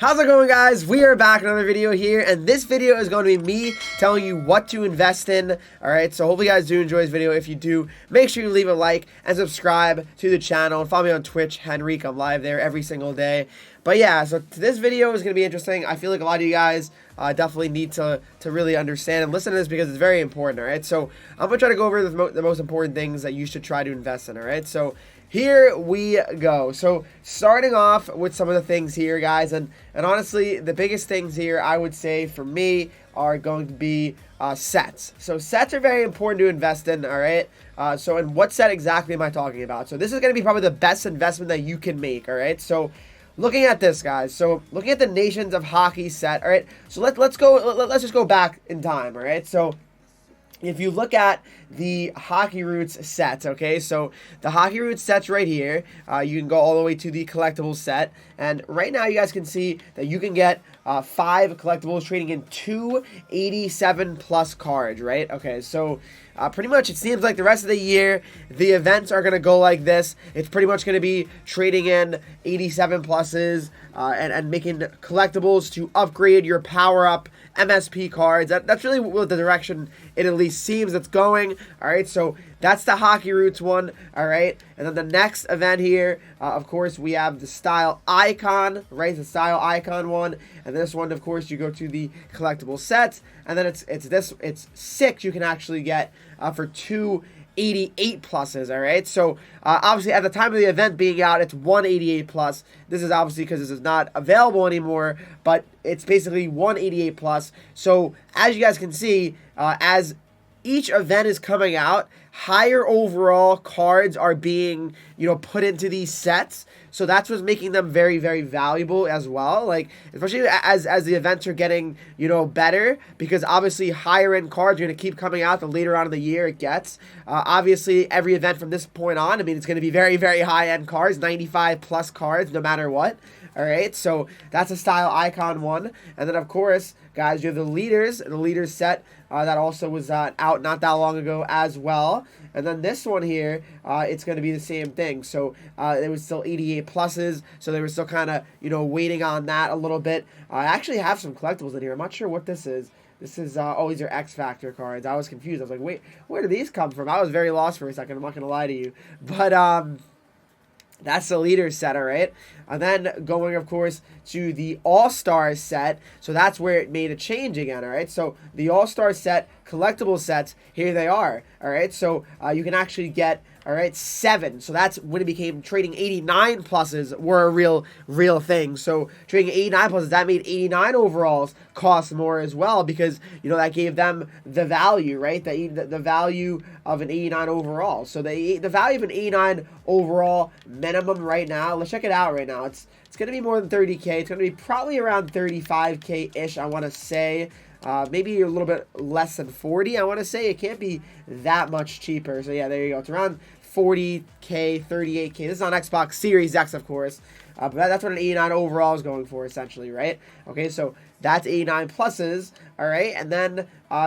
How's it going, guys? We are back in another video here, and this video is going to be me telling you what to invest in. Alright, so hopefully you guys do enjoy this video. If you do, make sure you leave a like and subscribe to the channel, and follow me on Twitch, Henreek. I'm live there every single day. But yeah, so this video is going to be interesting. I feel like a lot of you guys definitely need to really understand and listen to this because it's very important. Alright, so I'm going to try to go over the most important things that you should try to invest in. Alright, so here we go. So starting off with some of the things here, guys, and honestly, the biggest things here I would say for me are going to be sets. So sets are very important to invest in. All right. So and what set exactly am I talking about? So this is going to be probably the best investment that you can make. All right. So looking at this, guys. So looking at the Nations of Hockey set. All right. So let's just go back in time. All right. So if you look at the Hockey Roots sets, okay, so the Hockey Roots sets right here, you can go all the way to the collectibles set, and right now you guys can see that you can get 5 collectibles trading in 287 plus cards, right? Okay, so pretty much it seems like the rest of the year, the events are going to go like this. It's pretty much going to be trading in 87 pluses and making collectibles to upgrade your power-up MSP cards. That's really what the direction it at least seems it's going. All right, so that's the Hockey Roots one. All right, and then the next event here, of course, we have the Style Icon, right? The Style Icon one, and this one, of course, you go to the collectible sets, and then it's 6 you can actually get for 288 pluses. All right, so obviously at the time of the event being out, it's 188 plus. This is obviously because this is not available anymore, but it's basically 188 plus. So as you guys can see, as each event is coming out, higher overall cards are being, put into these sets. So that's what's making them very, very valuable as well. Like, especially as the events are getting, better, because obviously higher end cards are going to keep coming out the later on in the year it gets. Obviously, every event from this point on, I mean, it's going to be very, very high end cards, 95 plus cards, no matter what. All right, so that's a Style Icon one. And then, of course, guys, you have the Leaders set that also was out not that long ago as well. And then this one here, it's going to be the same thing. So it was still 88 pluses, so they were still kind of, waiting on that a little bit. I actually have some collectibles in here. I'm not sure what this is. This is, these are X Factor cards. I was confused. I was like, wait, where do these come from? I was very lost for a second. I'm not going to lie to you. But, that's the Leader set, all right? And then going, of course, to the All-Stars set. So that's where it made a change again, all right? So the All-Star set, collectible sets, here they are, all right? So you can actually get, all right, 7. So that's when it became trading 89 pluses were a real thing. So trading 89 pluses, that made 89 overalls cost more as well because, that gave them the value, right? The value of an 89 overall. So the value of an 89 overall minimum right now, let's check it out right now. It's going to be more than 30K. It's going to be probably around 35K-ish, I want to say. Maybe a little bit less than 40, I want to say. It can't be that much cheaper. So yeah, there you go. It's around 40K, 38K. This is on Xbox Series X, of course. But that's what an 89 overall is going for, essentially, right? Okay, so that's 89 pluses, all right? And then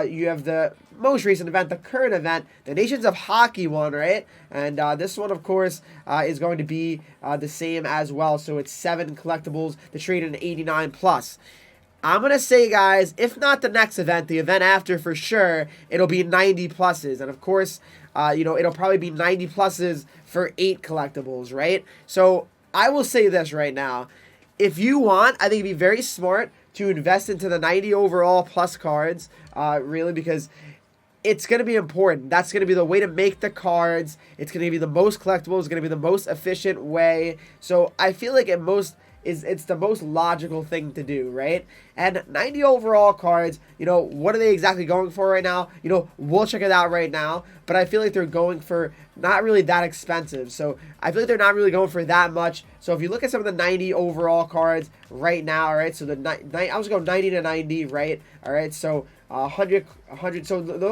you have the most recent event, the current event, the Nations of Hockey one, right? And this one, of course, is going to be the same as well. So it's 7 collectibles to trade in 89 plus. I'm going to say, guys, if not the next event, the event after for sure, it'll be 90 pluses. And, of course, it'll probably be 90 pluses for 8 collectibles, right? So I will say this right now. If you want, I think it'd be very smart to invest into the 90 overall plus cards, really, because it's going to be important. That's going to be the way to make the cards. It's going to be the most collectible. It's going to be the most efficient way. So I feel like it's the most logical thing to do, right? And 90 overall cards, what are they exactly going for right now? We'll check it out right now, but I feel like they're going for not really that expensive. So I feel like they're not really going for that much. So if you look at some of the 90 overall cards right now, all right, so I was going 90 to 90, right? All right, so 100, so they're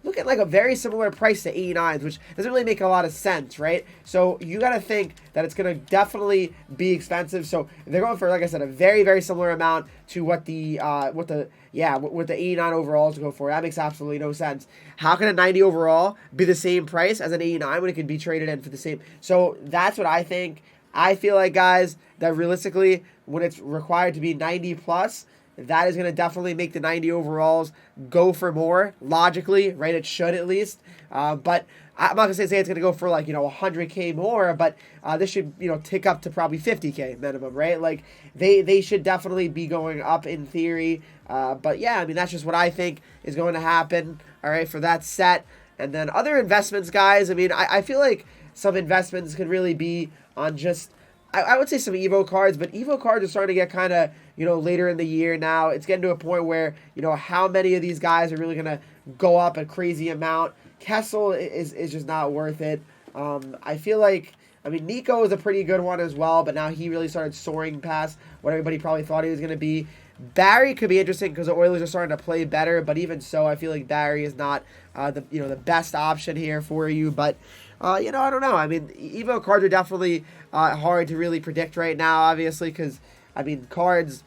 looking like a very similar price to 89s, which doesn't really make a lot of sense, right? So you got to think that it's going to definitely be expensive. So they're going for, like I said, a very, very similar amount to what the 89 overalls go for. That makes absolutely no sense. How can a 90 overall be the same price as an 89 when it can be traded in for the same? So that's what I think. I feel like, guys, that realistically, when it's required to be 90 plus, that is going to definitely make the 90 overalls go for more, logically, right? It should at least. But I'm not going to say it's going to go for like, 100K more, but this should, tick up to probably 50K minimum, right? Like they should definitely be going up in theory. But yeah, I mean, that's just what I think is going to happen, all right, for that set. And then other investments, guys, I mean, I feel like some investments could really be on just, I would say some Evo cards, but Evo cards are starting to get kind of, later in the year now. It's getting to a point where, how many of these guys are really going to go up a crazy amount. Kessel is just not worth it. I feel like, I mean, Nico is a pretty good one as well, but now he really started soaring past what everybody probably thought he was going to be. Barry could be interesting because the Oilers are starting to play better, but even so, I feel like Barry is not the best option here for you. But I don't know. I mean, Evo cards are definitely hard to really predict right now, obviously, because I mean, cards.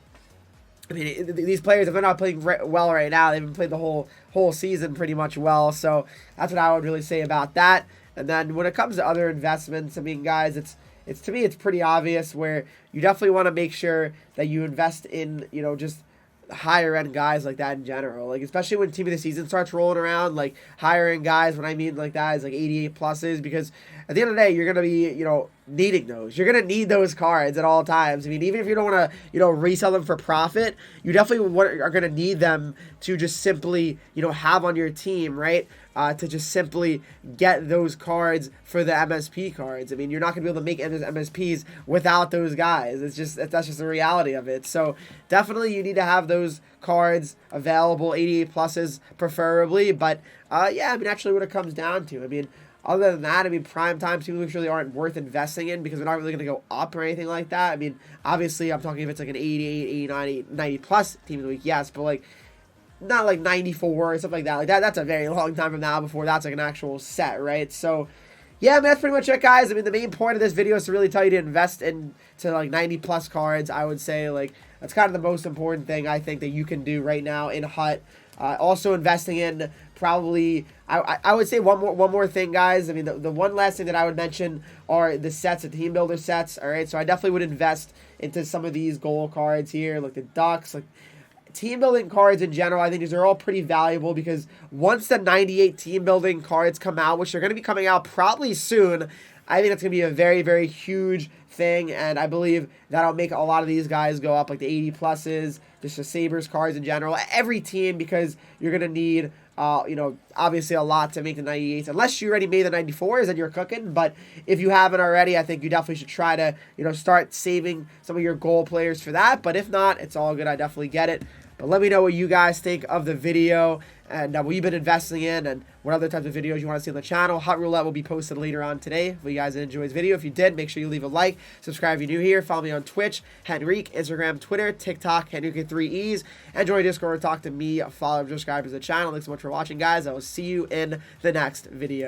I mean, these players, if they're not playing well right now, they've been playing the whole season pretty much well. So that's what I would really say about that. And then when it comes to other investments, I mean, guys, it's to me, it's pretty obvious where you definitely want to make sure that you invest in, just higher end guys like that in general. Like, especially when team of the season starts rolling around, like higher end guys, when I mean like that is like 88 pluses, because at the end of the day, you're going to be, needing those. You're going to need those cards at all times. I mean, even if you don't want to, resell them for profit, you definitely are going to need them to just simply, have on your team, right? To just simply get those cards for the MSP cards. I mean, you're not going to be able to make MSPs without those guys. That's just the reality of it. So definitely you need to have those cards available, 88 pluses preferably. But yeah, I mean, actually what it comes down to, I mean, other than that, I mean, prime time team leagues really aren't worth investing in because they're not really going to go up or anything like that. I mean, obviously, I'm talking if it's like an 88, 89, 90 plus team of the week, yes, but like not like 94 or something like that. Like that's a very long time from now before that's like an actual set, right? So, yeah, I mean, that's pretty much it, guys. I mean, the main point of this video is to really tell you to invest into like 90 plus cards. I would say like that's kind of the most important thing I think that you can do right now in HUT. Also investing in probably, I would say one more thing, guys. I mean, the one last thing that I would mention are the sets, the team builder sets. All right, so I definitely would invest into some of these goal cards here, like the Ducks, like team building cards in general. I think these are all pretty valuable because once the 98 team building cards come out, which are going to be coming out probably soon, I think it's going to be a very, very huge thing, and I believe that'll make a lot of these guys go up, like the 80 pluses, just the Sabres cards in general, every team, because you're going to need, obviously a lot to make the 98s. Unless you already made the 94s, then you're cooking, but if you haven't already, I think you definitely should try to, start saving some of your goal players for that, but if not, it's all good. I definitely get it. But let me know what you guys think of the video and what you've been investing in and what other types of videos you want to see on the channel. Hot Roulette will be posted later on today. If you guys enjoyed this video, if you did, make sure you leave a like. Subscribe if you're new here. Follow me on Twitch, Henreek, Instagram, Twitter, TikTok, Henreek with 3 E's. And join Discord, talk to me, follow, subscribe to the channel. Thanks so much for watching, guys. I will see you in the next video.